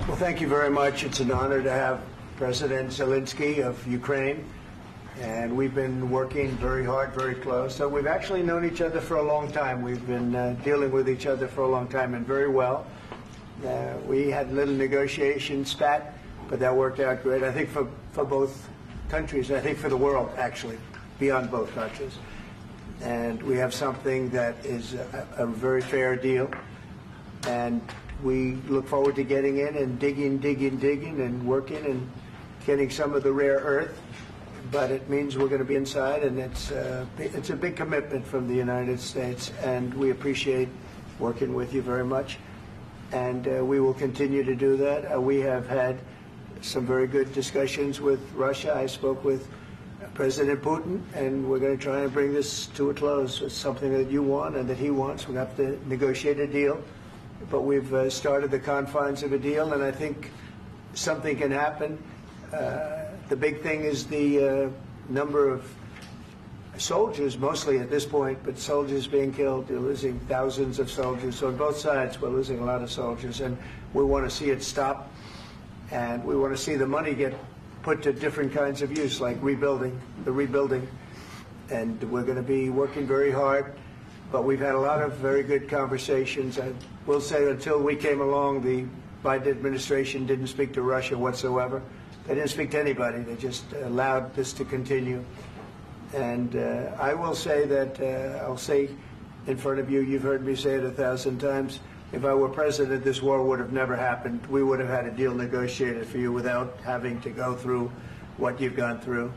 Well, thank you very much. It's an honor to have President Zelensky of Ukraine, and we've been working very hard, very close. So we've actually known each other for a long time. We've been dealing with each other for a long time, and very well. We had a little negotiation spat, but that worked out great. I think for both countries, I think for the world, actually, beyond both countries. And we have something that is a very fair deal. And we look forward to getting in and digging and working and getting some of the rare earth. But it means we're going to be inside, and it's a big commitment from the United States, and we appreciate working with you very much. And we will continue to do that. We have had some very good discussions with Russia. I spoke with President Putin, and we're going to try and bring this to a close. It's something that you want and that he wants. We have to negotiate a deal. But we've started the confines of a deal, and I think something can happen. The big thing is the number of soldiers, mostly at this point, but soldiers being killed. You're losing thousands of soldiers. So on both sides, we're losing a lot of soldiers, and we want to see it stop. And we want to see the money get put to different kinds of use, like rebuilding. And we're going to be working very hard. But we've had a lot of very good conversations. I will say until we came along, the Biden administration didn't speak to Russia whatsoever. They didn't speak to anybody. They just allowed this to continue. And I will say that, I'll say in front of you, you've heard me say it 1,000 times, if I were president, this war would have never happened. We would have had a deal negotiated for you without having to go through what you've gone through.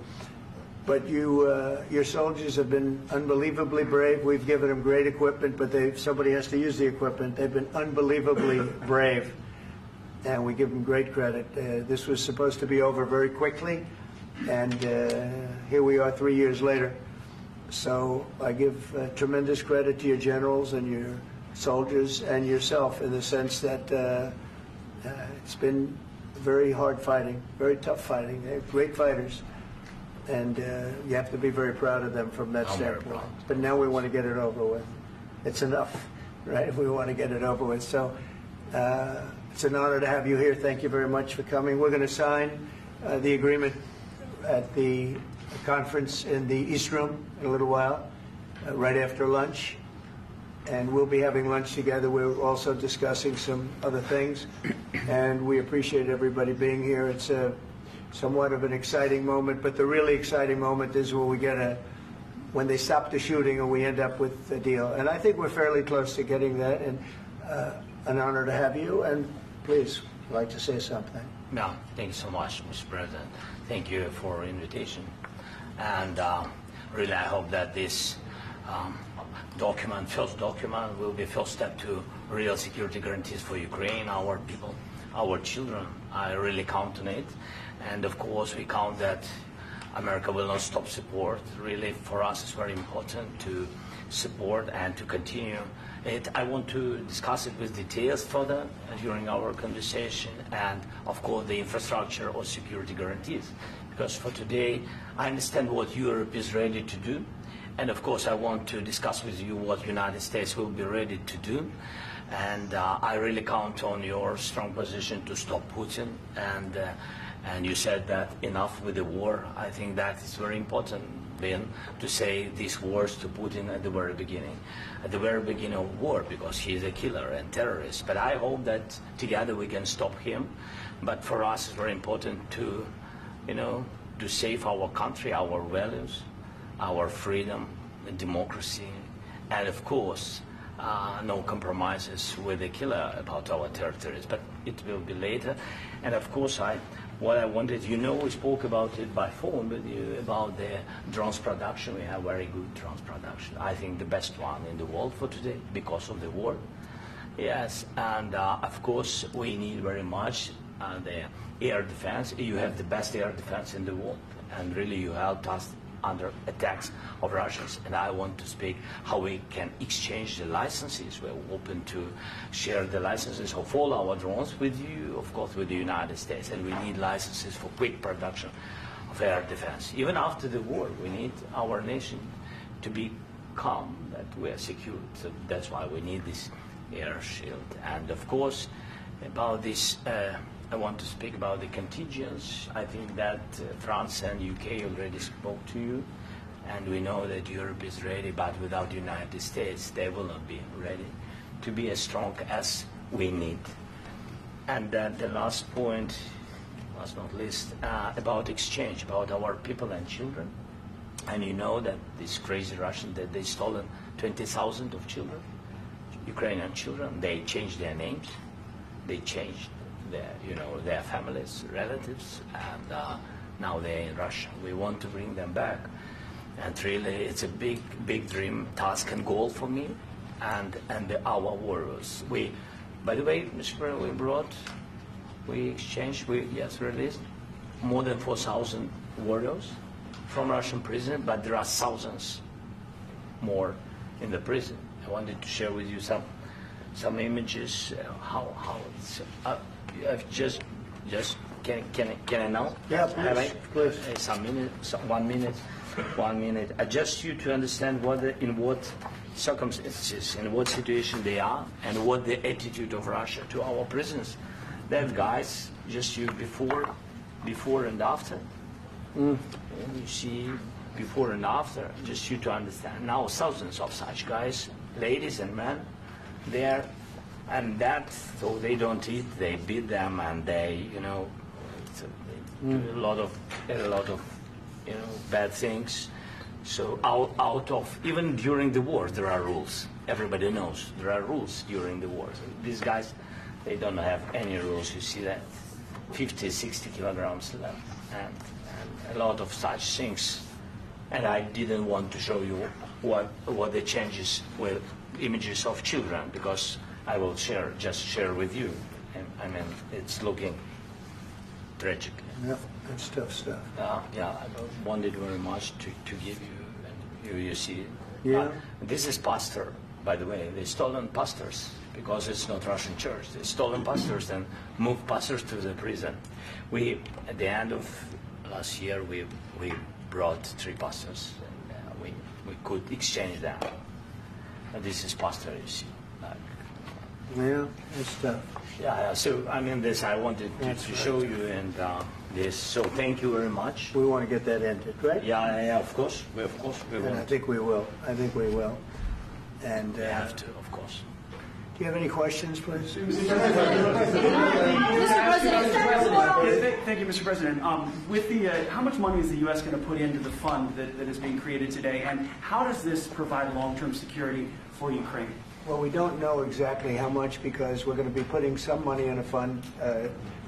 But your soldiers have been unbelievably brave. We've given them great equipment, but somebody has to use the equipment. They've been unbelievably brave, and we give them great credit. This was supposed to be over very quickly, and here we are 3 years later. So I give tremendous credit to your generals and your soldiers and yourself in the sense that it's been very hard fighting, very tough fighting. They're great fighters. And you have to be very proud of them from that standpoint. But now we want to get it over with. It's enough, right? We want to get it over with. So it's an honor to have you here. Thank you very much for coming. We're going to sign the agreement at the conference in the East Room in a little while, right after lunch. And we'll be having lunch together. We're also discussing some other things. And we appreciate everybody being here. It's somewhat of an exciting moment, but the really exciting moment is when they stop the shooting and we end up with a deal. And I think we're fairly close to getting that, and an honor to have you. And please, I'd like to say something. No, thank you so much, Mr. President. Thank you for the invitation. And really, I hope that this first document, will be first step to real security guarantees for Ukraine, our people, our children. I really count on it. And of course, we count that America will not stop support. Really, for us, it's very important to support and to continue it. I want to discuss it with details further during our conversation, and of course, the infrastructure or security guarantees. Because for today, I understand what Europe is ready to do, and of course, I want to discuss with you what the United States will be ready to do. And I really count on your strong position to stop Putin. And you said that enough with the war. I think that is very important, Ben, to say these words to Putin at the very beginning of war, because he's a killer and terrorist. But I hope that together we can stop him. But for us, it's very important to, to save our country, our values, our freedom, democracy, and of course, no compromises with the killer about our territories. But it will be later. And of course, what I wanted, we spoke about it by phone with you about the drones production. We have very good drones production. I think the best one in the world for today because of the war. Yes, and of course we need very much the air defense. You have the best air defense in the world, and really you helped us under attacks of Russians. And I want to speak how we can exchange the licenses. We're open to share the licenses of all our drones with you, of course, with the United States. And we need licenses for quick production of air defense. Even after the war, we need our nation to be calm, that we are secure. So that's why we need this air shield. And of course, About this, I want to speak about the contingents. I think that France and UK already spoke to you, and we know that Europe is ready, but without the United States, they will not be ready to be as strong as we need. And then the last point, last not least, about exchange, about our people and children. And you know that these crazy Russians, that they stolen 20,000 of children, Ukrainian children. They changed their names, they changed their families, relatives, and now they're in Russia. We want to bring them back, and really, it's a big dream, task, and goal for me, and our warriors. By the way, Mr. President, we exchanged, released more than 4,000 warriors from Russian prison, but there are thousands more in the prison. I wanted to share with you some images. How it's just can I now? Yeah, please. One minute. Just you to understand in what circumstances, in what situation they are, and what the attitude of Russia to our prisoners. They have guys, just you before and after. And you see before and after, just you to understand. Now thousands of such guys, ladies and men, there, and that, so they don't eat, they beat them, and they do a lot of bad things. So out of, even during the war, there are rules. Everybody knows there are rules during the war. So these guys, they don't have any rules. You see that 50, 60 kilograms left, and a lot of such things. And I didn't want to show you what the changes with images of children, because I will just share with you. And, I mean, it's looking tragic. Yeah, that's tough stuff. Yeah, I wanted very much to give you, and you see. Yeah. This is pastor, by the way. They stolen pastors, because it's not Russian church. They stolen pastors and moved pastors to the prison. At the end of last year, we brought 3 pastors, and we could exchange them. And this is pastor, you see. Yeah, that's tough. Yeah, so I mean, this I wanted to show you, and this. So thank you very much. We want to get that ended, right? Yeah, of course. We And want. I think we will. And We have to, of course. do you have any questions, please? Thank you, Mr. President. With how much money is the U.S. going to put into the fund that is being created today, and how does this provide long-term security for Ukraine? Well, we don't know exactly how much, because we're going to be putting some money in a fund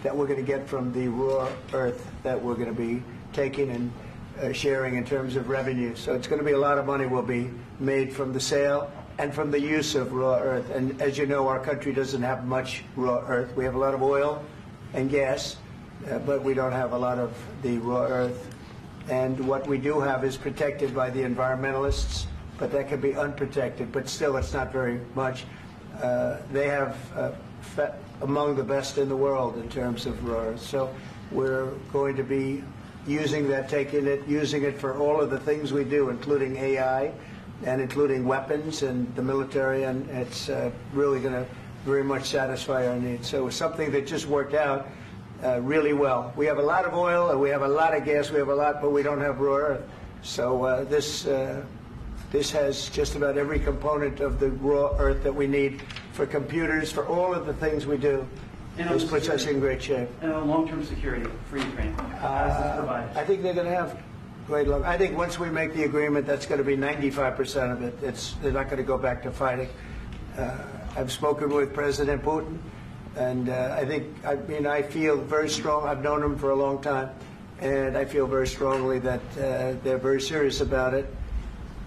that we're going to get from the raw earth that we're going to be taking and sharing in terms of revenue. So it's going to be a lot of money will be made from the sale and from the use of raw earth. And as you know, our country doesn't have much raw earth. We have a lot of oil and gas, but we don't have a lot of the raw earth. And what we do have is protected by the environmentalists, but that can be unprotected, but still it's not very much. They have among the best in the world in terms of raw earth. So we're going to be using that, using it for all of the things we do, including AI and including weapons and the military, and it's really going to very much satisfy our needs. So it's something that just worked out really well. We have a lot of oil, and we have a lot of gas, but we don't have raw earth. So this has just about every component of the raw earth that we need for computers, for all of the things we do. This puts us in great shape. And on long-term security for Ukraine, how does this provide? I think they're going to have great luck. I think once we make the agreement, that's going to be 95% of it. They're not going to go back to fighting. I've spoken with President Putin, and I feel very strong. I've known him for a long time, and I feel very strongly that they're very serious about it.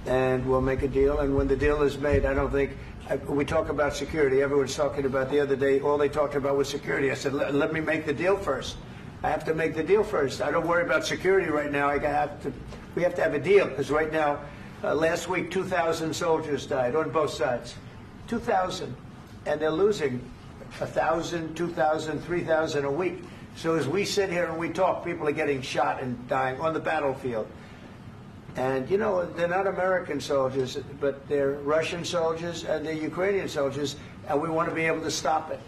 And we'll make a deal. And when the deal is made, I don't think we talk about security. Everyone's talking about the other day. All they talked about was security. I said, let me make the deal first. I have to make the deal first. I don't worry about security right now. We have to have a deal, because right now, last week, 2,000 soldiers died on both sides. 2,000, and they're losing 1,000, 2,000, 3,000 a week. So as we sit here and we talk, people are getting shot and dying on the battlefield. And, you know, they're not American soldiers, but they're Russian soldiers and they're Ukrainian soldiers, and we want to be able to stop it.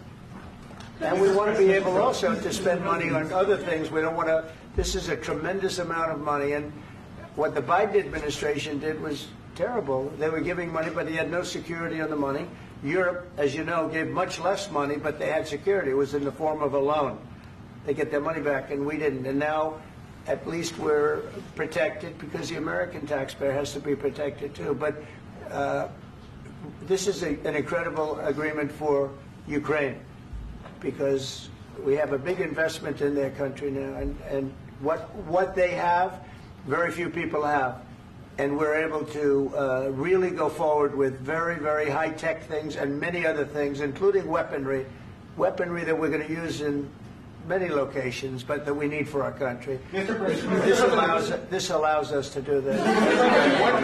And we want to be able also to spend money on other things. We don't want to, this is a tremendous amount of money. And what the Biden administration did was terrible. They were giving money, but he had no security on the money. Europe, as you know, gave much less money, but they had security. It was in the form of a loan. They get their money back, and we didn't. And now, at least we're protected because the American taxpayer has to be protected too. But this is an incredible agreement for Ukraine because we have a big investment in their country now, and what they have, very few people have. And we're able to really go forward with very, very high-tech things and many other things, including weaponry that we're going to use in many locations, but that we need for our country. Mr. President, This allows us to do that.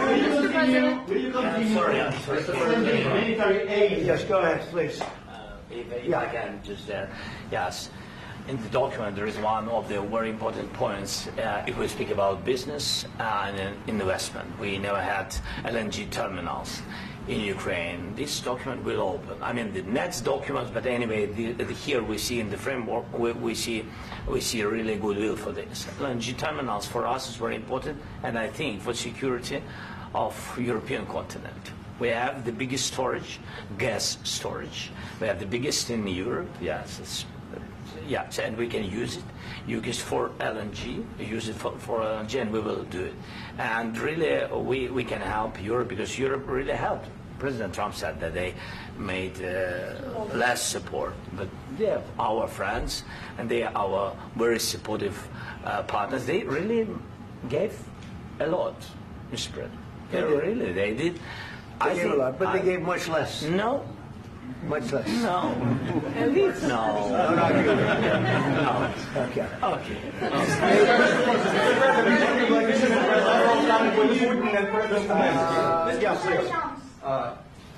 will you continue sending military aid? Yes, go ahead, please. If I can just there. Yes. In the document, there is one of the very important points. If we speak about business and investment, we never had LNG terminals in Ukraine. This document will open. I mean, the next document, but anyway, here we see in the framework, we see really goodwill for this. LNG terminals for us is very important, and I think for security of European continent. We have the biggest storage, gas storage. We have the biggest in Europe. Yes, yes, and we can use it. Use it for LNG. Use it for LNG, and we will do it. And really, we can help Europe because Europe really helped. President Trump said that they made less support, but they are our friends and they are our very supportive partners. They really gave a lot, Mr. President. They did. They gave a lot, but they gave much less. No. Much less. No. No. No. Okay. Okay.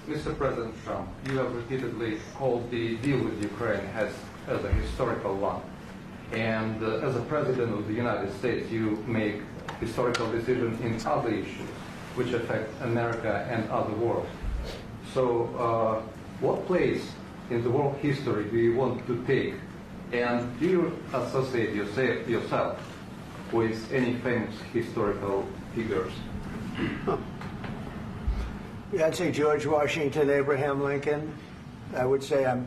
Mr. President Trump, you have repeatedly called the deal with Ukraine as a historical one. And as a President of the United States, you make historical decisions in other issues which affect America and other world. So what place in the world history do you want to take? And do you associate yourself with any famous historical figures? Yeah, I'd say George Washington, Abraham Lincoln. I would say I'm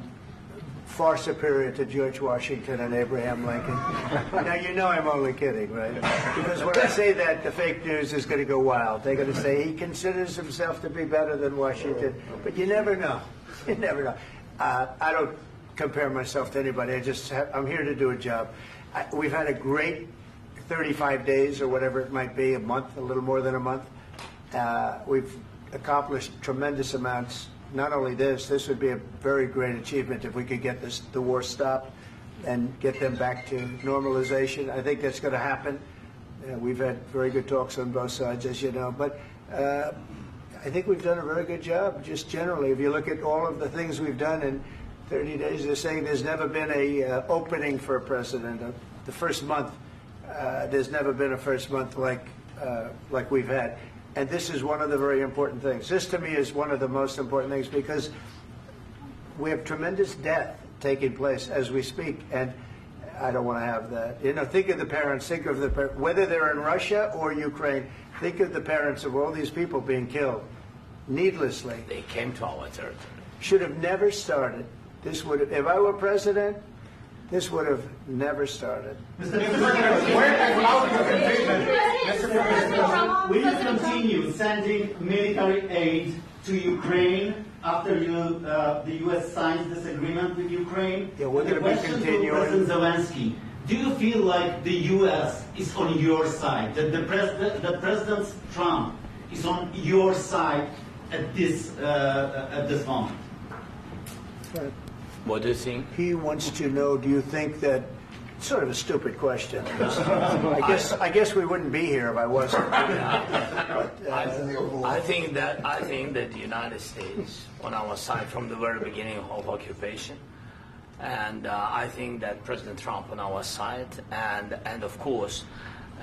far superior to George Washington and Abraham Lincoln. Now, you know I'm only kidding, right? Because when I say that, the fake news is going to go wild. They're going to say he considers himself to be better than Washington. But you never know. You never know. I don't compare myself to anybody. I'm here to do a job. We've had a great 35 days or whatever it might be, a month, a little more than a month. We've accomplished tremendous amounts. Not only this would be a very great achievement if we could get the war stopped and get them back to normalization. I think that's going to happen. We've had very good talks on both sides, as you know. But I think we've done a very good job, just generally. If you look at all of the things we've done in 30 days, they're saying there's never been a opening for a president. The first month, there's never been a first month like we've had. And this is one of the very important things. This, to me, is one of the most important things because we have tremendous death taking place as we speak, and I don't want to have that. You know, think of the parents, whether they're in Russia or Ukraine, think of the parents of all these people being killed needlessly. They came to our territory. Should have never started. This would have, if I were president, this would have never started. Mr. President, will you continue sending military aid to Ukraine after the U.S. signs this agreement with Ukraine? Yeah, we're going to be continuing. President Zelensky, do you feel like the U.S. is on your side, that the President Trump is on your side at this moment? Right. What do you think? He wants to know, do you think that, sort of a stupid question. I guess we wouldn't be here if I wasn't. I think that the United States on our side from the very beginning of occupation, and I think that President Trump on our side, and of course,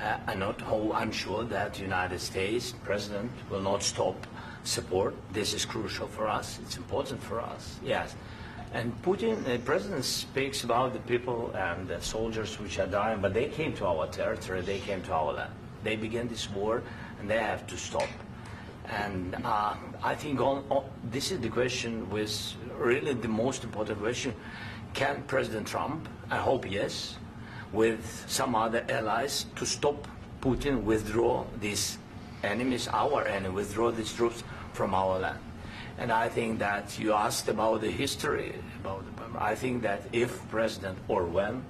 I'm sure that the United States President will not stop support. This is crucial for us. It's important for us. Yes. And Putin, the president speaks about the people and the soldiers which are dying, but they came to our territory, they came to our land. They began this war, and they have to stop. And I think this is the question, with really the most important question. Can President Trump, I hope yes, with some other allies, to stop Putin, withdraw these enemies, our enemy, withdraw these troops from our land? And I think that you asked about the history, I think that if President, or when,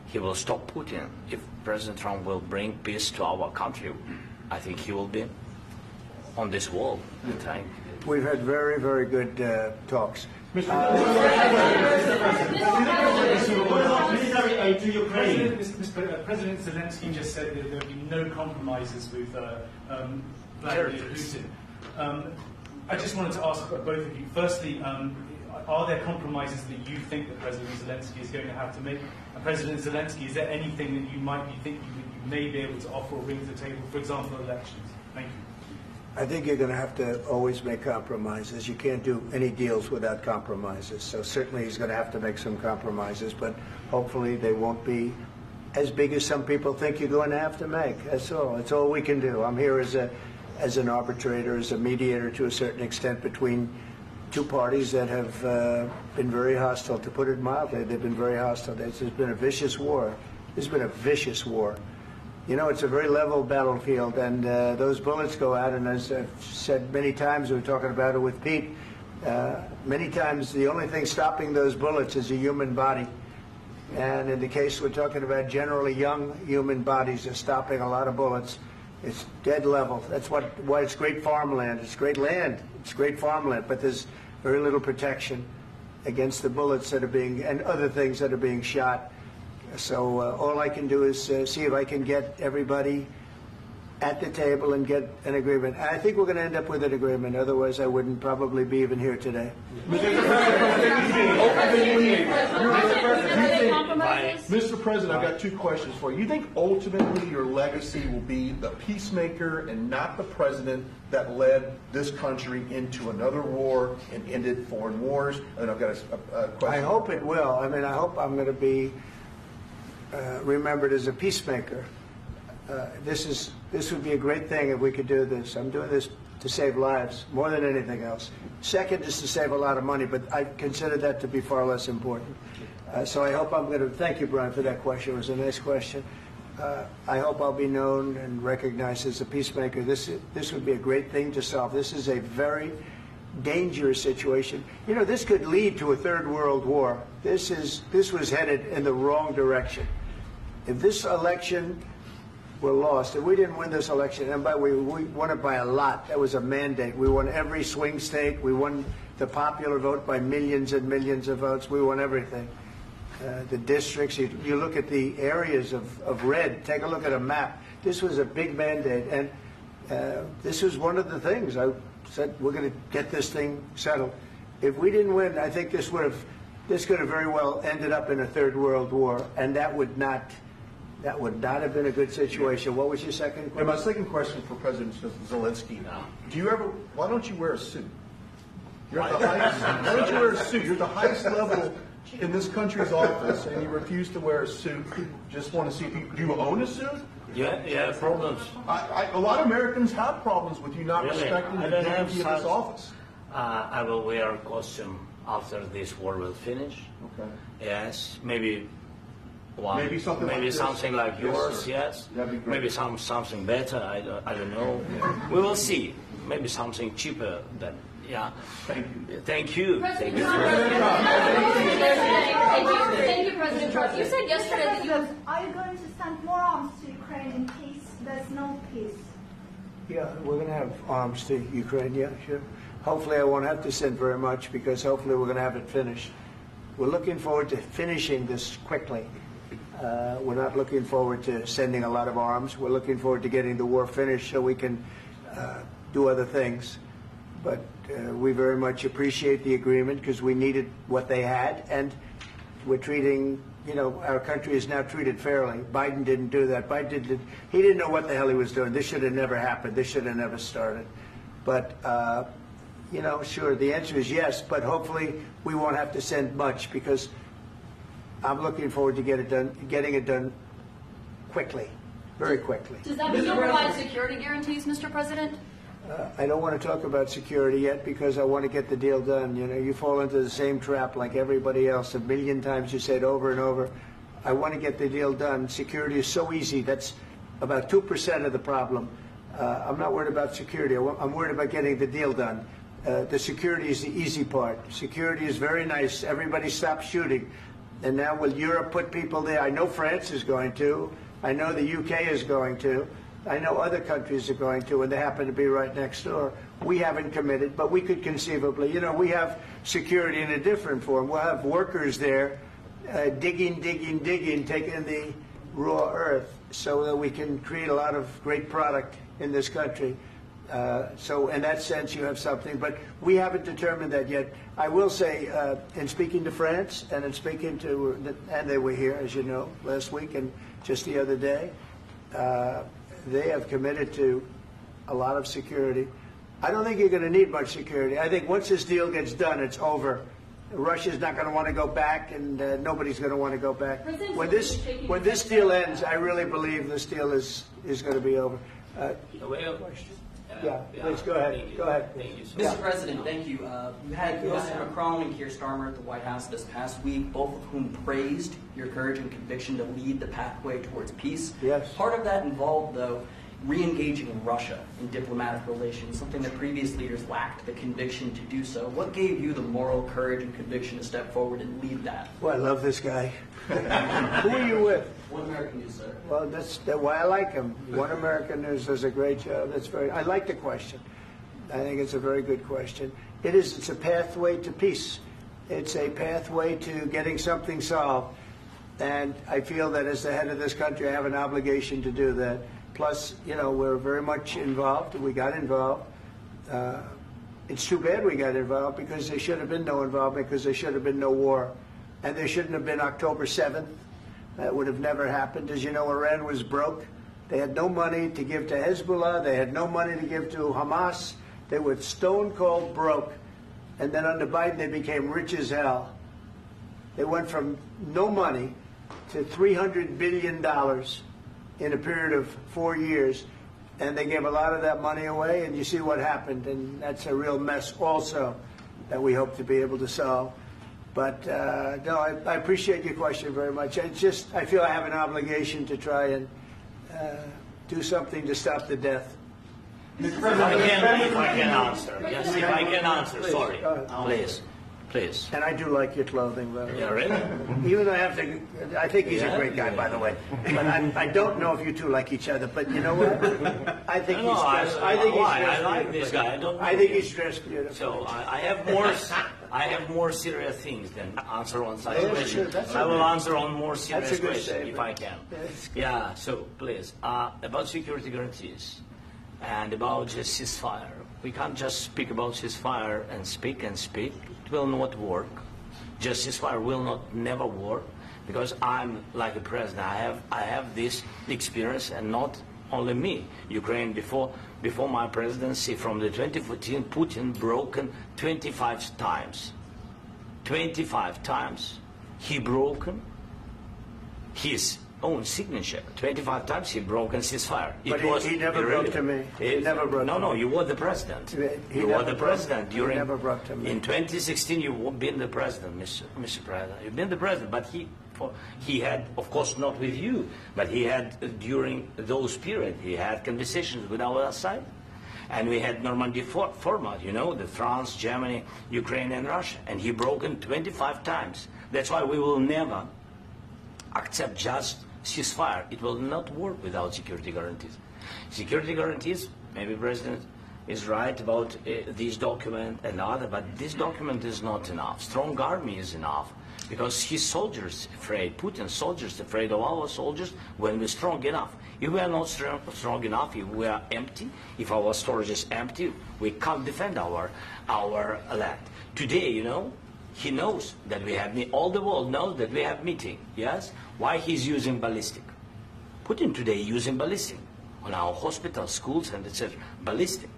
he will stop Putin, if President Trump will bring peace to our country, I think he will be on this wall. We've had very, very good talks. What about military aid to Ukraine? President Zelensky just said that there will be no compromises with Vladimir Putin. I just wanted to ask both of you. Firstly, are there compromises that you think that President Zelensky is going to have to make? And President Zelensky, is there anything that you might be thinking that you may be able to offer or bring to the table, for example, elections? Thank you. I think you're going to have to always make compromises. You can't do any deals without compromises. So certainly he's going to have to make some compromises, but hopefully they won't be as big as some people think you're going to have to make. That's all. That's all we can do. I'm here as an arbitrator, as a mediator to a certain extent between two parties that have been very hostile, to put it mildly. They've been very hostile. There's been a vicious war. There's been a vicious war. You know, it's a very level battlefield, and those bullets go out, and as I've said many times, we were talking about it with Pete, many times the only thing stopping those bullets is a human body. And in the case we're talking about, generally young human bodies are stopping a lot of bullets. It's dead level. That's why it's great farmland. It's great land. It's great farmland, but there's very little protection against the bullets that are being, and other things that are being shot. So all I can do is see if I can get everybody at the table and get an agreement. I think we're going to end up with an agreement. Otherwise, I wouldn't probably be even here today. Mr. President, I've got two questions for you. You think ultimately your legacy will be the peacemaker and not the president that led this country into another war and ended foreign wars? And I've got a question. I hope it will. I mean, I hope I'm going to be remembered as a peacemaker. This would be a great thing if we could do this. I'm doing this to save lives more than anything else. Second is to save a lot of money, but I consider that to be far less important. So I hope I'm going to, thank you, Brian, for that question. It was a nice question. I hope I'll be known and recognized as a peacemaker. This would be a great thing to solve. This is a very dangerous situation. You know, this could lead to a third world war. This was headed in the wrong direction. If this election were lost, if we didn't win this election, and we won it by a lot, that was a mandate. We won every swing state. We won the popular vote by millions and millions of votes. We won everything. The districts, you look at the areas of red, take a look at a map. This was a big mandate, and this was one of the things. I said, we're going to get this thing settled. If we didn't win, I think this could have very well ended up in a third world war, and that would not have been a good situation. What was your second question? And my second question for President Zelensky. Why don't you wear a suit? You're at the highest, why don't you wear a suit? You're at the highest level in this country's office, and you refuse to wear a suit. Just want to see if do you own a suit? Yeah, problems. A lot of Americans have problems with you not respecting the dignity of this office. I will wear a costume after this war will finish. Okay. Yes, maybe one. Maybe something like this. Something like yours. Yes. That'd be great. Maybe something better. I don't know. We will see. Maybe something cheaper than. Yeah. Thank you. Thank you. President Trump. Thank you, President Trump. You said yesterday that you have. Are you going to send more arms to Ukraine in case there's no peace? Yeah, we're going to have arms to Ukraine, yeah, sure. Hopefully I won't have to send very much, because hopefully we're going to have it finished. We're looking forward to finishing this quickly. We're not looking forward to sending a lot of arms. We're looking forward to getting the war finished so we can do other things. But we very much appreciate the agreement, because we needed what they had, and we're treating, our country is now treated fairly. Biden didn't do that. He didn't know what the hell he was doing. This should have never happened. This should have never started. But you know, sure, the answer is yes, but hopefully we won't have to send much because I'm looking forward to getting it done quickly, very quickly. Does that mean you'll provide security guarantees, Mr. President? I don't want to talk about security yet because I want to get the deal done. You know, you fall into the same trap like everybody else. A million times you say it over and over. I want to get the deal done. Security is so easy. That's about 2% of the problem. I'm not worried about security. I'm worried about getting the deal done. The security is the easy part. Security is very nice. Everybody stops shooting. And now will Europe put people there? I know France is going to. I know the UK is going to. I know other countries are going to, and they happen to be right next door. We haven't committed, but we could conceivably. You know, we have security in a different form. We'll have workers there digging, taking the raw earth so that we can create a lot of great product in this country. So in that sense, you have something, but we haven't determined that yet. I will say, in speaking to France and in speaking to, and they were here, as you know, last week and just the other day, they have committed to a lot of security. I don't think you're going to need much security. I think once this deal gets done, it's over. Russia's not going to want to go back, and nobody's going to want to go back. When this deal ends, I really believe this deal is going to be over. Yeah, please go ahead. Go ahead. Thank you, Mr. President, thank you. You had Mr. Macron and Keir Starmer at the White House this past week, both of whom praised your courage and conviction to lead the pathway towards peace. Yes. Part of that involved, though, re-engaging Russia in diplomatic relations, something that previous leaders lacked the conviction to do so. What gave you the moral courage and conviction to step forward and lead that? Well, I love this guy. Who are you with? One American News, sir. Well, that's why I like him. One American News does a great job. I like the question. I think it's a very good question. It's a pathway to peace. It's a pathway to getting something solved. And I feel that as the head of this country, I have an obligation to do that. Plus, you know, we're very much involved. We got involved. It's too bad we got involved because there should have been no involvement because there should have been no war. And there shouldn't have been October 7th. That would have never happened. As you know, Iran was broke. They had no money to give to Hezbollah. They had no money to give to Hamas. They were stone cold broke. And then under Biden, they became rich as hell. They went from no money to $300 billion in a period of 4 years. And they gave a lot of that money away. And you see what happened. And that's a real mess also that we hope to be able to solve. But no, I appreciate your question very much. I feel I have an obligation to try and do something to stop the death. If I can answer. Yes, if I can answer. Sorry. Please. And I do like your clothing, by the way. Yeah, really? Even though I think he's a great guy, by the way. But I don't know if you two like each other. But you know what? I think he's dressed. I like this guy. I think he's dressed beautiful. So I have more serious things than answer on such question. Sure, I will answer on more serious question statement. if I can. Yeah. So please, about security guarantees and about just ceasefire. We can't just speak about ceasefire and speak. It will not work. Just ceasefire will never work because I'm like a president. I have this experience, and not only me. Ukraine before my presidency, from the 2014, Putin broken 25 times. 25 times he broken his own signature. 25 times he broken ceasefire. But he never broke to me. He never broke to me. No, you were the president. You were the president during. He never broke to me. In 2016, you've been the president, Mr. President. You've been the president, but he had, of course, not with you, but he had during those periods. He had conversations with our side, and we had Normandy format. You know, the France, Germany, Ukraine, and Russia, and he broken 25 times. That's why we will never accept just ceasefire. It will not work without security guarantees. Security guarantees, maybe President is right about this document and other, but this document is not enough. Strong army is enough because his soldiers afraid, Putin's soldiers afraid of our soldiers when we're strong enough. If we are not strong enough, if we are empty, if our storage is empty, we can't defend our land. Today, you know, he knows that we have, all the world knows that we have meeting, yes? Why he's using ballistic? Putin today using ballistic on our hospitals, schools, and etc. Ballistic.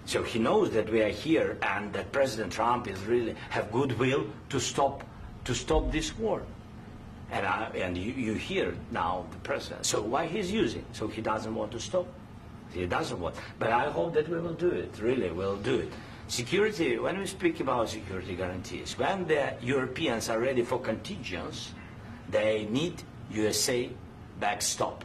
So he knows that we are here and that President Trump is really have goodwill to stop this war. And you hear now the president. So why he's using? So he doesn't want to stop. He doesn't want. But I hope that we will do it. Really, we'll do it. Security. When we speak about security guarantees, when the Europeans are ready for contingents, they need USA backstop.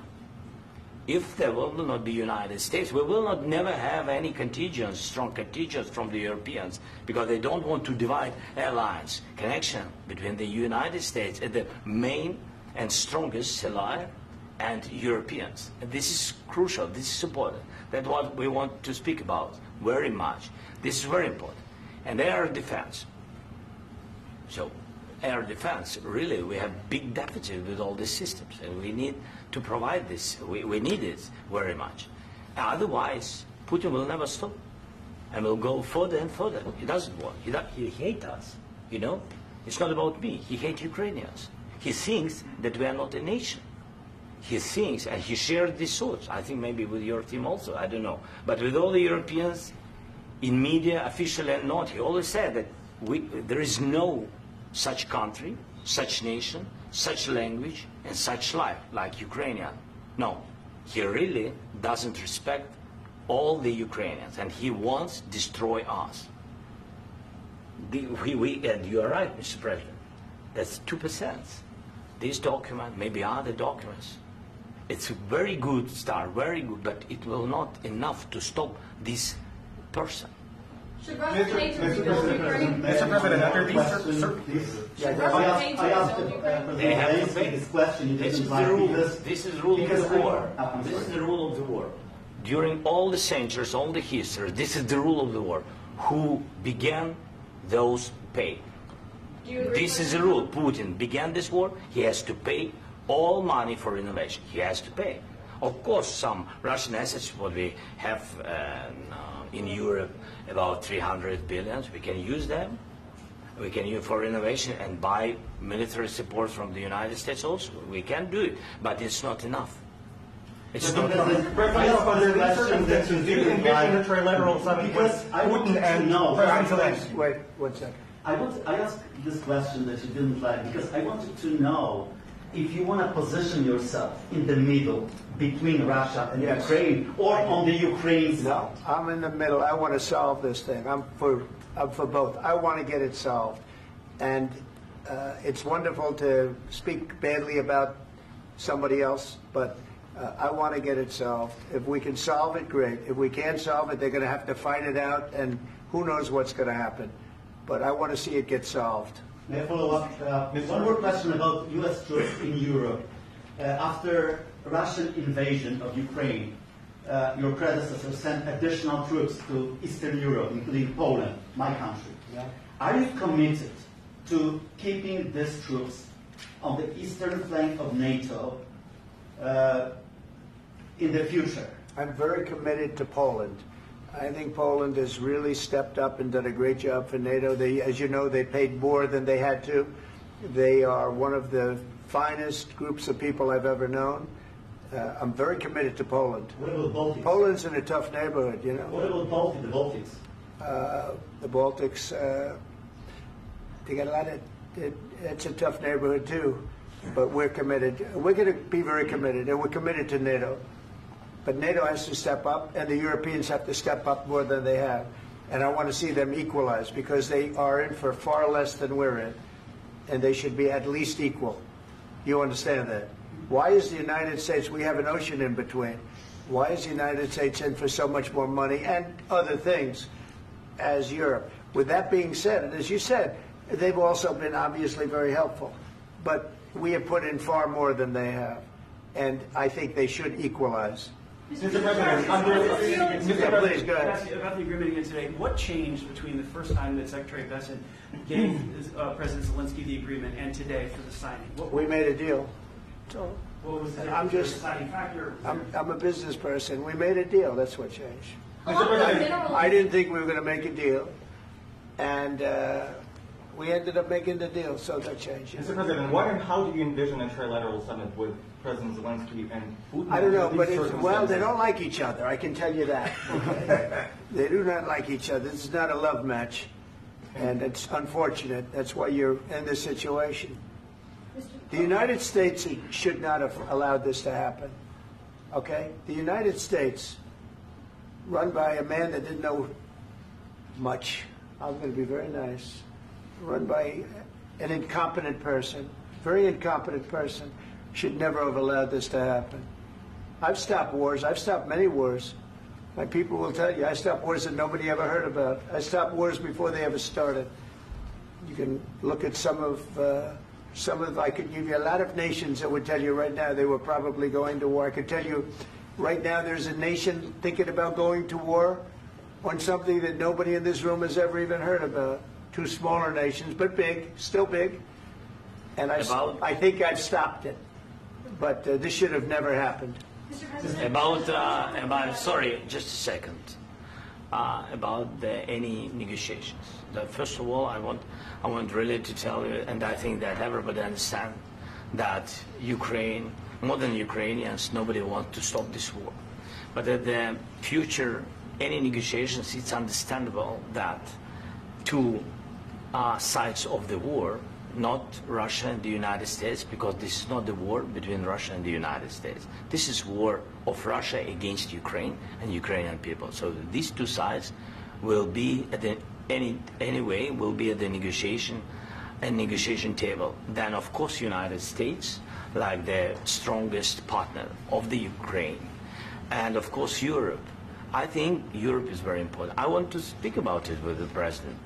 If there will not be United States, we will not never have any contingents, strong contingents from the Europeans, because they don't want to divide alliance connection between the United States and the main and strongest ally and Europeans. And this is crucial. This is important. That's what we want to speak about very much. This is very important. And air defense. So air defense, really, we have big deficit with all these systems, and we need to provide this. We need it very much. Otherwise, Putin will never stop, and will go further and further. He doesn't want. He hates us, you know? It's not about me. He hates Ukrainians. He thinks that we are not a nation. He thinks, and he shared these thoughts, I think maybe with your team also, I don't know. But with all the Europeans, in media, officially and not, he always said that there is no such country, such nation, such language, and such life like Ukrainian. No, he really doesn't respect all the Ukrainians, and he wants to destroy us. And you are right, Mr. President. That's 2%. This document, maybe other documents, it's a very good start, very good, but it will not enough to stop this person. Should Russia pay to rebuild Ukraine? Mr. President, after these Should Russia pay to rebuild Ukraine? They have to pay. This question. This is the rule. This is the rule of the war. This is the rule of the war. During all the centuries, all the history, this is the rule of the war. Who began, those pay. Do you agree This with is the rule. Putin began this war. He has to pay all money for innovation. He has to pay. Of course, some Russian assets, what we have in Europe, about 300 billion, we can use them. We can use for innovation and buy military support from the United States also. We can do it, but it's not enough. It's not enough. Do you envision a trilateral summit with Putin and President Zelensky? Wait 1 second. I asked this question that you didn't like because I wanted to know if you want to position yourself in the middle between Russia and Yes. Ukraine or on the Ukraine side. No, I'm in the middle. I want to solve this thing. I'm for both. I want to get it solved. And it's wonderful to speak badly about somebody else, but I want to get it solved. If we can solve it, great. If we can't solve it, they're going to have to fight it out, and who knows what's going to happen. But I want to see it get solved. May I follow up? One more question about U.S. troops in Europe. After Russian invasion of Ukraine, your predecessor sent additional troops to Eastern Europe, including Poland, my country. Yeah. Are you committed to keeping these troops on the eastern flank of NATO in the future? I'm very committed to Poland. I think Poland has really stepped up and done a great job for NATO. As you know, they paid more than they had to. They are one of the finest groups of people I've ever known. I'm very committed to Poland. What about Baltics? Poland's in a tough neighborhood, you know. What about the Baltics? The Baltics, they got a lot of, it's a tough neighborhood too, but we're committed. We're going to be very committed, and we're committed to NATO. But NATO has to step up, and the Europeans have to step up more than they have. And I want to see them equalize, because they are in for far less than we're in, and they should be at least equal. You understand that? Why is the United States, we have an ocean in between, why is the United States in for so much more money and other things as Europe? With that being said, and as you said, they've also been obviously very helpful. But we have put in far more than they have, and I think they should equalize. Mr. President, Please, go ahead. about the agreement again today, what changed between the first time that Secretary Bessent gave President Zelensky the agreement and today for the signing? We made a deal. So What was the I'm just- deciding factor? I'm a business person. We made a deal. That's what changed. Mr. President, I didn't think we were going to make a deal, and We ended up making the deal, so that changed. Mr. President, what and how do you envision a trilateral summit with President Zelensky and Putin? I don't know, but well, they circumstances? don't like each other. I can tell you that. Okay? They do not like each other. This is not a love match, and it's unfortunate. That's why you're in this situation. The United States should not have allowed this to happen. Okay? The United States, run by a man that didn't know much. I'm going to be very nice. Run by an incompetent person, very incompetent person, should never have allowed this to happen. I've stopped wars. I've stopped many wars. My people will tell you, I stopped wars that nobody ever heard about. I stopped wars before they ever started. You can look at some of, I could give you a lot of nations that would tell you right now they were probably going to war. I could tell you right now there's a nation thinking about going to war on something that nobody in this room has ever even heard about. Two smaller nations, but big, still big. And I think I've stopped it. But this should have never happened. Mr. President, Sorry, just a second. About any negotiations. First of all, I want really to tell you, and I think that everybody understands that Ukraine, more than Ukrainians, nobody wants to stop this war. But at the future, any negotiations, it's understandable that two sides of the war, not Russia and the United States, because this is not the war between Russia and the United States. This is war of Russia against Ukraine and Ukrainian people. So these two sides will be at the will be at the negotiation table. Then of course United States, like the strongest partner of the Ukraine, and of course Europe. I think Europe is very important. I want to speak about it with the President.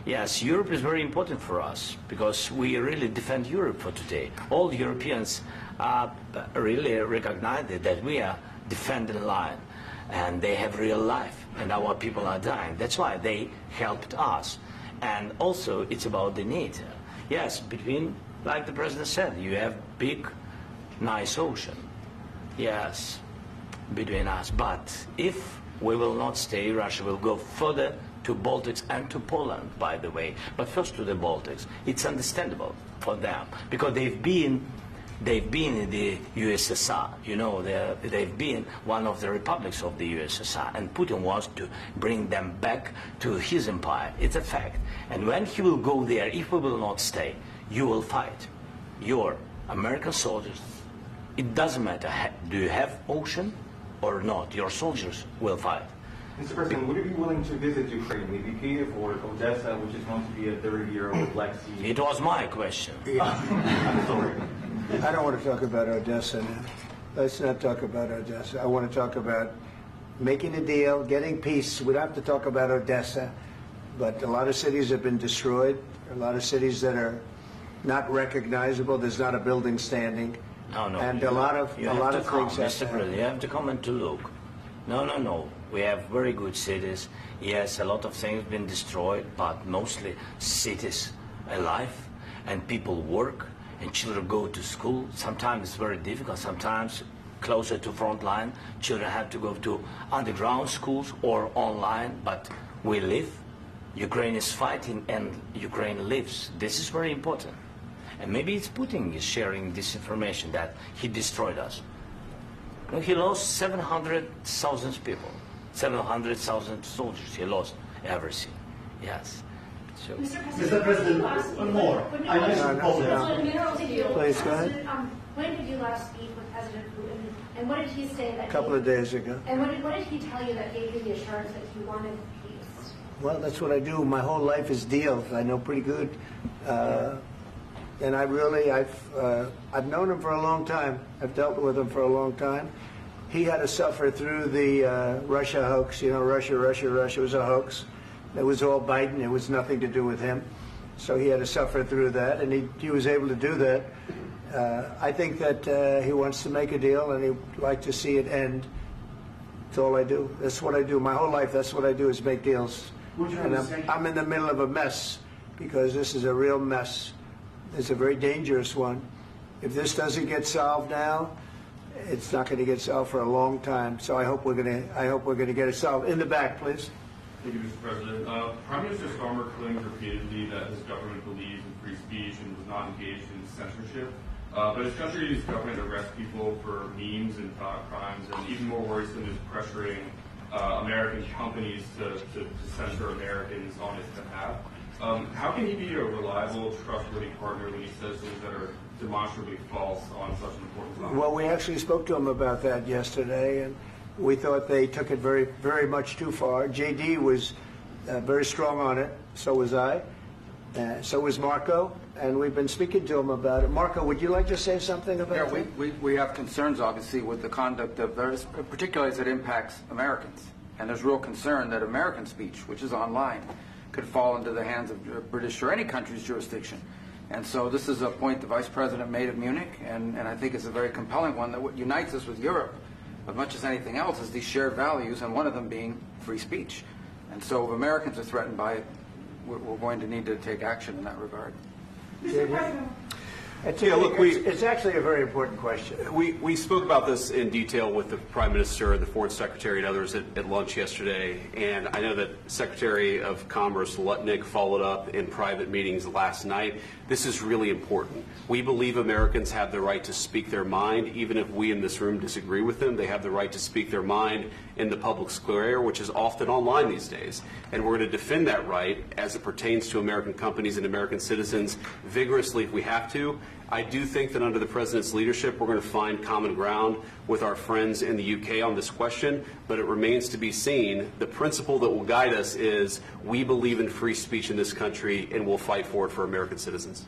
Yes, Europe is very important for us because we really defend Europe for today. All Europeans really recognize that we are defending the line and they have real life and our people are dying. That's why they helped us. And also it's about the NATO. Yes, between, like the President said, you have big, nice ocean. Yes, between us. But if we will not stay, Russia will go further to Baltics and to Poland, by the way. But first to the Baltics. It's understandable for them because they've been in the USSR. You know, they've been one of the republics of the USSR, and Putin wants to bring them back to his empire. It's a fact. And when he will go there, if we will not stay, you will fight. Your American soldiers, it doesn't matter, do you have ocean or not, your soldiers will fight. Mr. President, would you be willing to visit Ukraine, maybe Kiev or Odessa, which is known to be a third year of the Black Sea? It was my question. I'm sorry. I don't want to talk about Odessa now. Let's not talk about Odessa. I want to talk about making a deal, getting peace. We don't have to talk about Odessa, but a lot of cities have been destroyed. A lot of cities that are not recognizable. There's not a building standing. No. And a lot of things Mr. President, you have to come and to look. No. We have very good cities. Yes, a lot of things have been destroyed, but mostly cities alive, and people work, and children go to school. Sometimes it's very difficult. Sometimes closer to front line, children have to go to underground schools or online, but we live. Ukraine is fighting, and Ukraine lives. This is very important. And maybe it's Putin is sharing this information that he destroyed us. You know, he lost 700,000 people, 700,000 soldiers. He lost everything. Yes. So. Mr. President, one more. I mentioned Poland. Please, go ahead. When did you last speak with President Putin, and what did he say that? A couple of days ago. And what did he tell you that gave you the assurance that he wanted peace? Well, that's what I do. My whole life is deals. I know pretty good. And I've known him for a long time. I've dealt with him for a long time. He had to suffer through the Russia hoax. You know, Russia was a hoax. It was all Biden. It was nothing to do with him. So he had to suffer through that, and he was able to do that. I think that he wants to make a deal, and he'd like to see it end. That's all I do. That's what I do. My whole life, that's what I do, is make deals. And I'm in the middle of a mess, because this is a real mess. It's a very dangerous one. If this doesn't get solved now, it's not going to get solved for a long time. So I hope we're going to get it solved. In the back, please. Thank you, Mr. President. Prime Minister Starmer claimed repeatedly that his government believes in free speech and was not engaged in censorship. But his country's government arrests people for memes and thought crimes, and even more worrisome is pressuring American companies to censor Americans on his behalf. How can he be a reliable, trustworthy partner when he says things that are demonstrably false on such an important topic? Well, we actually spoke to him about that yesterday, and we thought they took it very, very much too far. JD was very strong on it. So was I. So was Marco. And we've been speaking to him about it. Marco, would you like to say something about that? We have concerns, obviously, with the conduct of various, particularly as it impacts Americans. And there's real concern that American speech, which is online, could fall into the hands of British or any country's jurisdiction. And so this is a point the Vice President made at Munich, and I think it's a very compelling one, that what unites us with Europe, as much as anything else, is these shared values, and one of them being free speech. And so if Americans are threatened by it, we're going to need to take action in that regard. Mr. President. It's actually a very important question. We spoke about this in detail with the Prime Minister, the Foreign Secretary, and others at lunch yesterday. And I know that Secretary of Commerce Lutnick followed up in private meetings last night. This is really important. We believe Americans have the right to speak their mind, even if we in this room disagree with them. They have the right to speak their mind in the public square, which is often online these days. And we're going to defend that right as it pertains to American companies and American citizens vigorously if we have to. I do think that under the President's leadership, we're going to find common ground with our friends in the UK on this question, but it remains to be seen. The principle that will guide us is we believe in free speech in this country, and we'll fight for it for American citizens.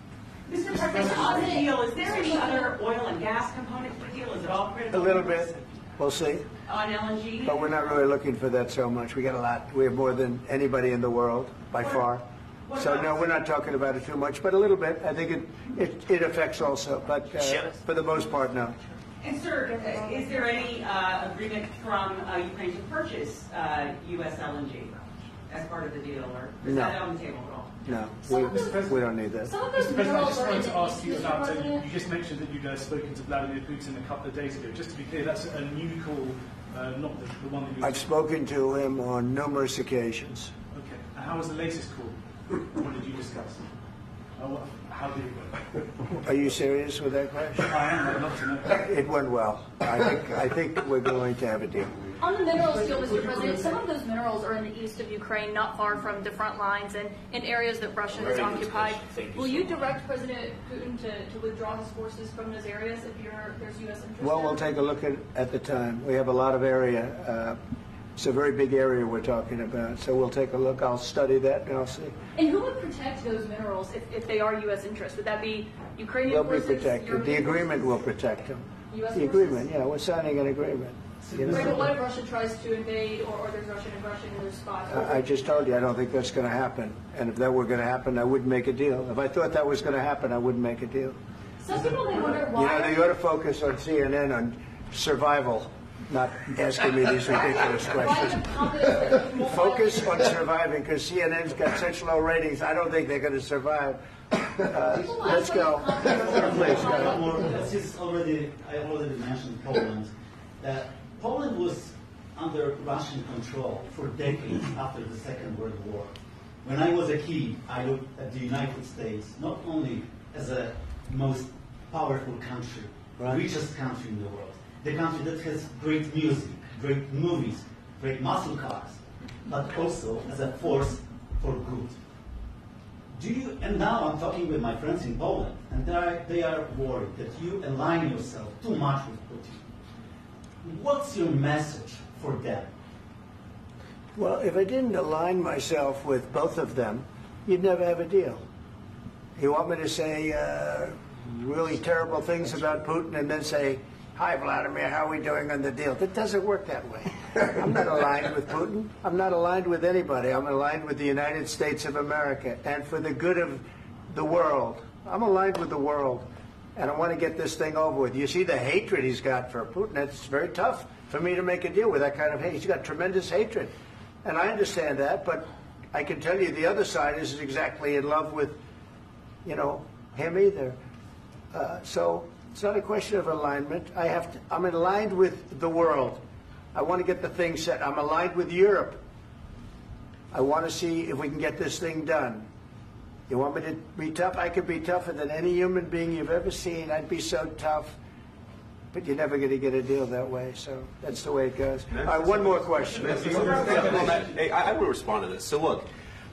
Mr. President, on the deal, is there any other oil and gas component to the deal? Is it all critical? A little bit. We'll see. On LNG? But we're not really looking for that so much. We got a lot. We have more than anybody in the world, by far. So no, we're not talking about it too much, but a little bit. I think it affects also, but for the most part, no. And sir, is there any agreement from Ukraine to purchase U.S. LNG as part of the deal, or is that on the table at all? No, we don't need that. Mr. President, I just wanted to ask you about, you just mentioned that you'd spoken to Vladimir Putin a couple of days ago. Just to be clear, that's a new call, not the one that you... I've spoken to him on numerous occasions. Okay. And how was the latest call? What did you discuss? How did it go? Are you serious with that question? I am. I'd love to know. It went well. I think we're going to have a deal. On the minerals deal, Mr. President, some of those minerals are in the east of Ukraine, not far from the front lines and in areas that Russia has occupied. Will you direct President Putin to withdraw his forces from those areas if there's U.S. interest? Well, we'll take a look at the time. We have a lot of area. It's a very big area we're talking about, so we'll take a look. I'll study that and I'll see. And who would protect those minerals if they are U.S. interests? Would that be Ukrainian forces? They'll be protected. The agreement will protect them. U.S. The agreement, yeah, we're signing an agreement. Right, but what if Russia tries to invade or there's Russian aggression in their spots? I just told you I don't think that's going to happen. And if that were going to happen, I wouldn't make a deal. If I thought that was going to happen, I wouldn't make a deal. Some people may wonder why. You know, you ought to focus on CNN on survival, not asking me these ridiculous questions. Focus on surviving, because CNN's got such low ratings. I don't think they're going to survive. Let's go. Since I already mentioned Poland. Poland was under Russian control for decades after the Second World War. When I was a kid, I looked at the United States not only as a most powerful country, richest country in the world, the country that has great music, great movies, great muscle cars, but also as a force for good. And now I'm talking with my friends in Poland, and they are worried that you align yourself too much with Putin. What's your message for them? Well, if I didn't align myself with both of them, you'd never have a deal. You want me to say really terrible things about Putin and then say, "Hi, Vladimir, how are we doing on the deal?" That doesn't work that way. I'm not aligned with Putin. I'm not aligned with anybody. I'm aligned with the United States of America and for the good of the world. I'm aligned with the world. And I want to get this thing over with. You see the hatred he's got for Putin. It's very tough for me to make a deal with that kind of hate. He's got tremendous hatred. And I understand that, but I can tell you the other side isn't exactly in love with, him either. So it's not a question of alignment. I'm aligned with the world. I want to get the thing set. I'm aligned with Europe. I want to see if we can get this thing done. You want me to be tough? I could be tougher than any human being you've ever seen. I'd be so tough. But you're never going to get a deal that way, so that's the way it goes. All right, one more question. Hey, I will respond to this. So look,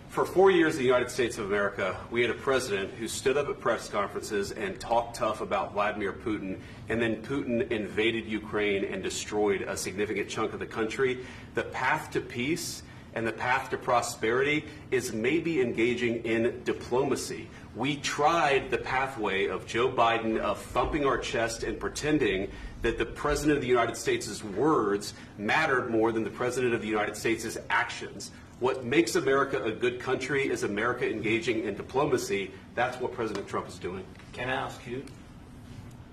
for 4 years in the United States of America, we had a president who stood up at press conferences and talked tough about Vladimir Putin, and then Putin invaded Ukraine and destroyed a significant chunk of the country. The path to peace and the path to prosperity is maybe engaging in diplomacy. We tried the pathway of Joe Biden of thumping our chest and pretending that the President of the United States' words mattered more than the President of the United States' actions. What makes America a good country is America engaging in diplomacy. That's what President Trump is doing. Can I ask you?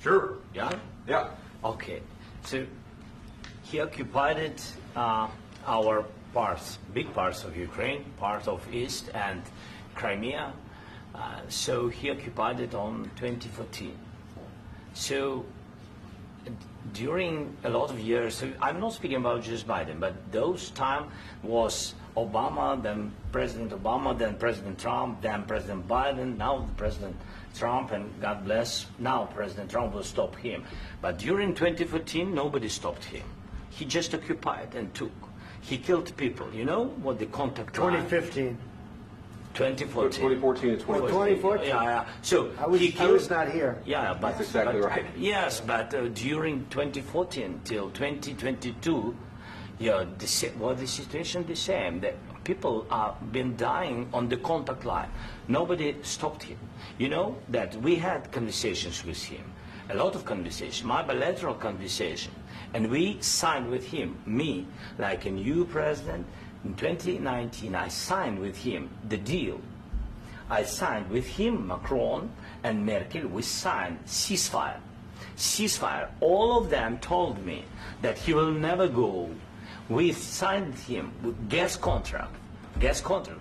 Sure. Yeah? Yeah. Okay. So he occupied our parts, big parts of Ukraine, part of East and Crimea. So he occupied it on 2014. So during a lot of years, so I'm not speaking about just Biden, but those time was Obama, then President Obama, then President Trump, then President Biden, now President Trump, and God bless, now President Trump will stop him. But during 2014, nobody stopped him. He just occupied and took. He killed people. You know what the contact line? 2015. 2014 to 2015. 2014. Yeah. So I was not here. Yeah, but that's exactly right. Yes, but during 2014 till 2022, yeah, the situation the same. The people have been dying on the contact line. Nobody stopped him. You know that we had conversations with him, a lot of conversations, my bilateral conversation, and we signed with him, me, like a new president. In 2019, I signed with him the deal. I signed with him, Macron and Merkel, we signed ceasefire. Ceasefire. All of them told me that he will never go. We signed him with gas contract. Gas contract.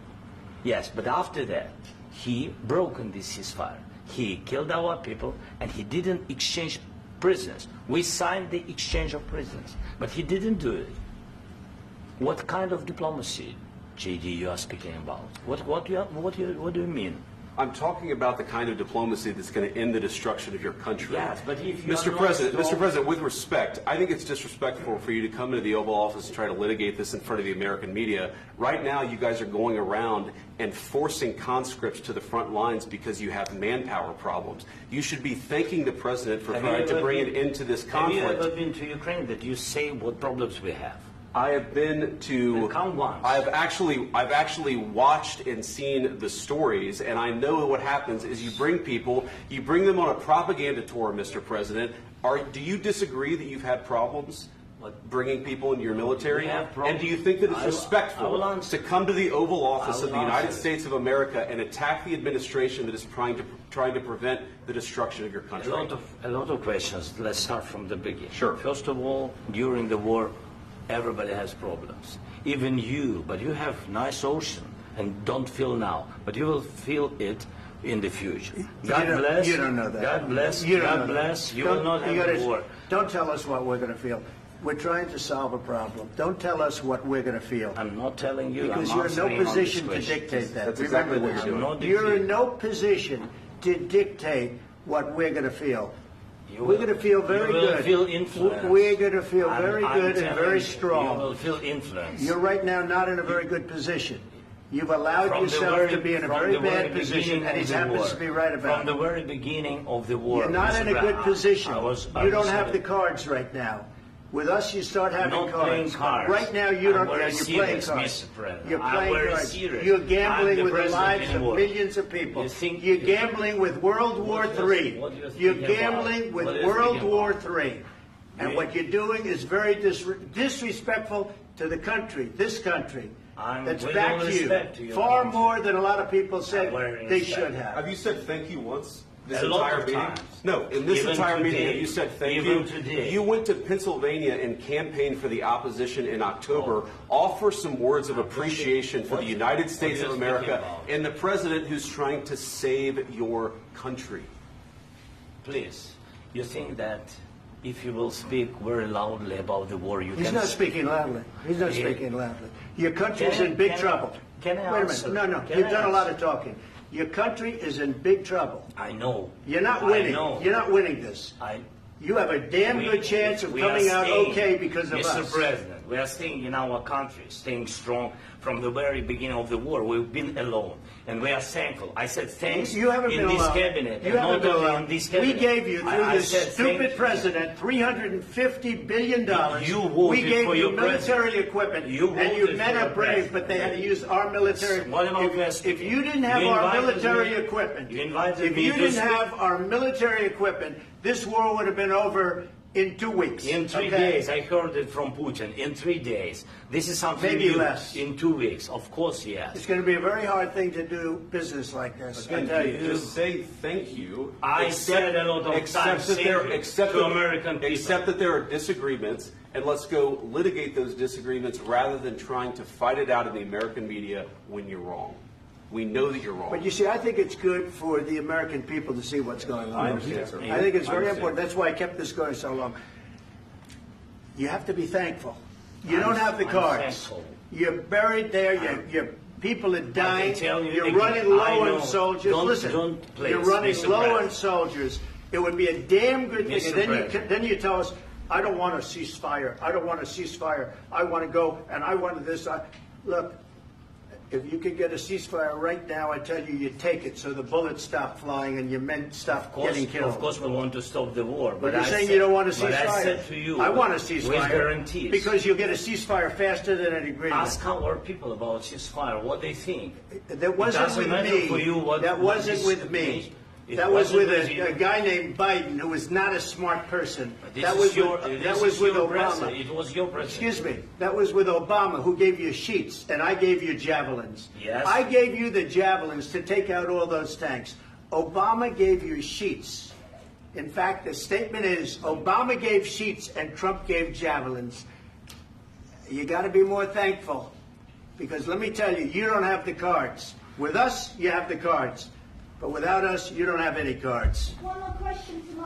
Yes, but after that, he broken this ceasefire. He killed our people and he didn't exchange prisoners. We signed the exchange of prisoners, but he didn't do it. What kind of diplomacy, JD, you are speaking about? What do you mean? I'm talking about the kind of diplomacy that's going to end the destruction of your country. Yes, but if you Mr. President, with respect, I think it's disrespectful for you to come into the Oval Office and try to litigate this in front of the American media. Right now, you guys are going around and forcing conscripts to the front lines because you have manpower problems. You should be thanking the President for trying to bring an end to this conflict. Have you ever been to Ukraine that you say what problems we have? I have been to. I've actually watched and seen the stories, and I know what happens is you bring them on a propaganda tour, Mr. President. Do you disagree that you've had problems bringing people into your military? And do you think that it's respectful to come to the Oval Office of the United States of America and attack the administration that is trying to prevent the destruction of your country? A lot of questions. Let's start from the beginning. Sure. First of all, during the war, everybody has problems, even you, but you have nice ocean and don't feel now, but you will feel it in the future. God bless. You don't know that. God bless. God bless. You will not have war. Don't tell us what we're going to feel. We're trying to solve a problem. Don't tell us what we're going to feel. I'm not telling you. Because you're in no position to dictate that. That's exactly what you're doing. You're in no position to dictate what we're going to feel. We're going to feel very good. Feel influence. We're going to feel very good and very strong. You will feel influence. You're right now not in a very good position. You've allowed yourself to be in a very bad position, and he happens to be right about it. From the very beginning of the war. You're not in a good position. You don't have the cards right now. With us, you start having cards. Right now, you don't. You're playing cards. You're playing cards. You're gambling with the lives of millions of people. You're gambling with World War III. You're gambling with World War III. And what you're doing is very disrespectful to the country, this country. That's back to you. Far more than a lot of people said they should have. Have you said thank you once? This entire meeting? No, in this entire meeting, you said thank you. You went to Pennsylvania and campaigned for the opposition in October. Offer some words of appreciation for the United States of America and the president who's trying to save your country. Please, you think that if you will speak very loudly about the war, you He's can... not speaking loudly. He's not speaking loudly. Your country's in big trouble. Can I Wait a answer? minute. No, Can you've I done a lot answer? of talking. Your country is in big trouble. I know. You're not winning. I know. You're not winning this. You have a damn good chance of coming out okay because of us. Mr. President, we are staying in our country, staying strong from the very beginning of the war. We've been alone, and we are thankful. I said thanks You haven't in been this alone. cabinet. You and haven't not been only alone. in this We cabinet. gave you, through I this said stupid thank you. president, $350 billion. You voted we gave for you your military president. equipment, You and you voted men for are your brave, president. but they had to use our military. What about West? If you didn't have You our invited military me- equipment, you invited if me you to didn't speak- have our military equipment, this war would have been over in 2 weeks. In 3 days, I heard it from Putin. In 3 days, this is something Maybe new. less. In 2 weeks, of course, yes. It's going to be a very hard thing to do business like this. I Again, tell you. just say thank you. I said a lot of accept times that there, thank you accept to that- American people. Accept that there are disagreements, and let's go litigate those disagreements rather than trying to fight it out in the American media when you're wrong. We know that you're wrong. But you see, I think it's good for the American people to see what's going on. I understand, sir. I think it's I very understand. important. That's why I kept this going so long. You have to be thankful. You don't have the I'm cards. thankful. You're buried there. Your people are dying. tell you You're again, running I low know. on soldiers. Don't- Listen, don't please, you're running Mr. low on President. soldiers. It would be a damn good thing. Mr. And then President. then you tell us, I don't want a ceasefire. I don't want a ceasefire. I want to go, and I want this. Look, if you could get a ceasefire right now, I tell you, you take it so the bullets stop flying and your men stop getting killed. Of course, we want to stop the war. But you're I saying said- you don't want a ceasefire. But I said to you, I want a with ceasefire. guarantees. Because you'll get a ceasefire faster than an agreement. Ask our people about ceasefire, what they think. That wasn't It doesn't with matter me. for you what, That what wasn't is- with me. It That was wasn't with you. a guy named Biden, who was not a smart person. This That is was your- with, this that was is with your Obama. president. It was your president. Excuse me. That was with Obama, who gave you sheets, and I gave you javelins. Yes. I gave you the javelins to take out all those tanks. Obama gave you sheets. In fact, the statement is Obama gave sheets and Trump gave javelins. You got to be more thankful, because let me tell you, you don't have the cards. With us, you have the cards. But without us, you don't have any cards. One more question to